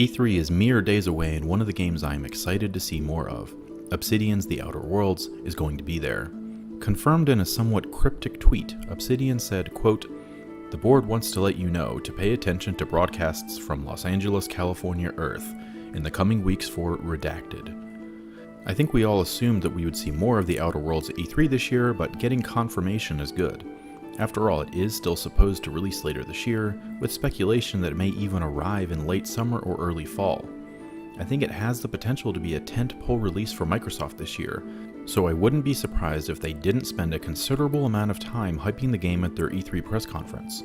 E3 is mere days away, and one of the games I am excited to see more of, Obsidian's The Outer Worlds, is going to be there. Confirmed in a somewhat cryptic tweet, Obsidian said, quote, "The board wants to let you know to pay attention to broadcasts from Los Angeles, California, Earth, in the coming weeks for Redacted." I think we all assumed that we would see more of The Outer Worlds at E3 this year, but getting confirmation is good. After all, it is still supposed to release later this year, with speculation that it may even arrive in late summer or early fall. I think it has the potential to be a tent-pole release for Microsoft this year, so I wouldn't be surprised if they didn't spend a considerable amount of time hyping the game at their E3 press conference.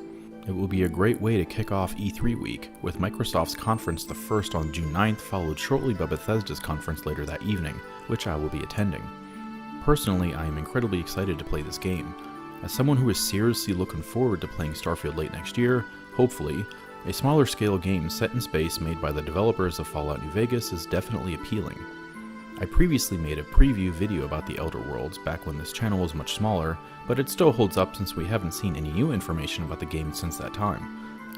It will be a great way to kick off E3 week, with Microsoft's conference the first on June 9th, followed shortly by Bethesda's conference later that evening, which I will be attending. Personally, I am incredibly excited to play this game. As someone who is seriously looking forward to playing Starfield late next year, hopefully, a smaller scale game set in space made by the developers of Fallout New Vegas is definitely appealing. I previously made a preview video about the Outer Worlds back when this channel was much smaller, but it still holds up since we haven't seen any new information about the game since that time.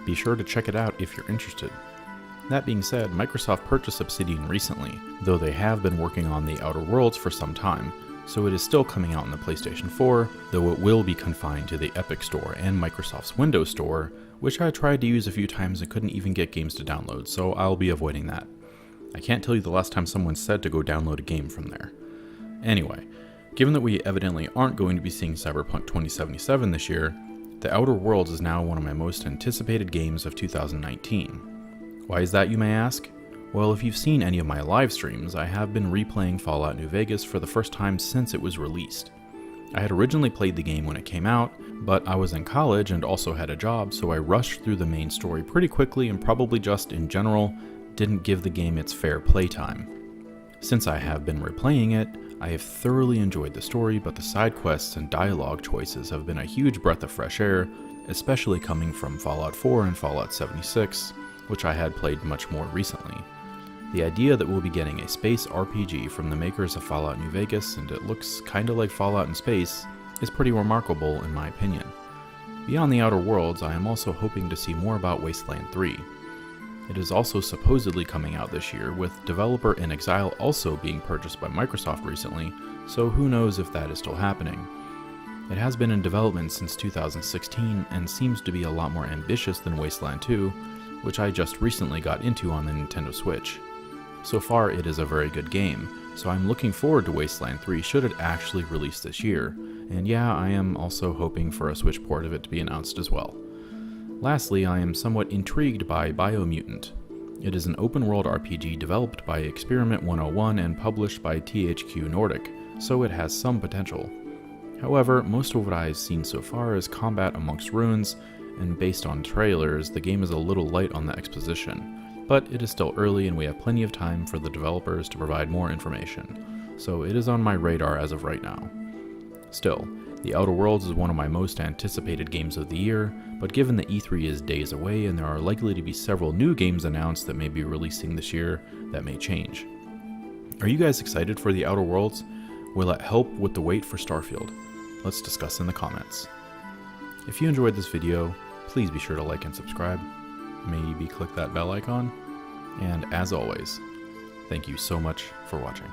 Be sure to check it out if you're interested. That being said, Microsoft purchased Obsidian recently, though they have been working on the Outer Worlds for some time, so it is still coming out on the PlayStation 4, though it will be confined to the Epic Store and Microsoft's Windows Store, which I tried to use a few times and couldn't even get games to download, so I'll be avoiding that. I can't tell you the last time someone said to go download a game from there. Anyway, given that we evidently aren't going to be seeing Cyberpunk 2077 this year, The Outer Worlds is now one of my most anticipated games of 2019. Why is that, you may ask? Well, if you've seen any of my live streams, I have been replaying Fallout New Vegas for the first time since it was released. I had originally played the game when it came out, but I was in college and also had a job, so I rushed through the main story pretty quickly and probably just, in general, didn't give the game its fair playtime. Since I have been replaying it, I have thoroughly enjoyed the story, but the side quests and dialogue choices have been a huge breath of fresh air, especially coming from Fallout 4 and Fallout 76, which I had played much more recently. The idea that we'll be getting a space RPG from the makers of Fallout New Vegas, and it looks kinda like Fallout in space, is pretty remarkable in my opinion. Beyond the Outer Worlds, I am also hoping to see more about Wasteland 3. It is also supposedly coming out this year, with developer In Exile also being purchased by Microsoft recently, so who knows if that is still happening. It has been in development since 2016 and seems to be a lot more ambitious than Wasteland 2, which I just recently got into on the Nintendo Switch. So far, it is a very good game, so I'm looking forward to Wasteland 3 should it actually release this year, and yeah, I am also hoping for a Switch port of it to be announced as well. Lastly, I am somewhat intrigued by Biomutant. It is an open-world RPG developed by Experiment 101 and published by THQ Nordic, so it has some potential. However, most of what I have seen so far is combat amongst ruins, and based on trailers, the game is a little light on the exposition. But it is still early and we have plenty of time for the developers to provide more information, so it is on my radar as of right now. Still, The Outer Worlds is one of my most anticipated games of the year, but given that E3 is days away and there are likely to be several new games announced that may be releasing this year, that may change. Are you guys excited for The Outer Worlds? Will it help with the wait for Starfield? Let's discuss in the comments. If you enjoyed this video, please be sure to like and subscribe. Maybe click that bell icon. And as always, thank you so much for watching.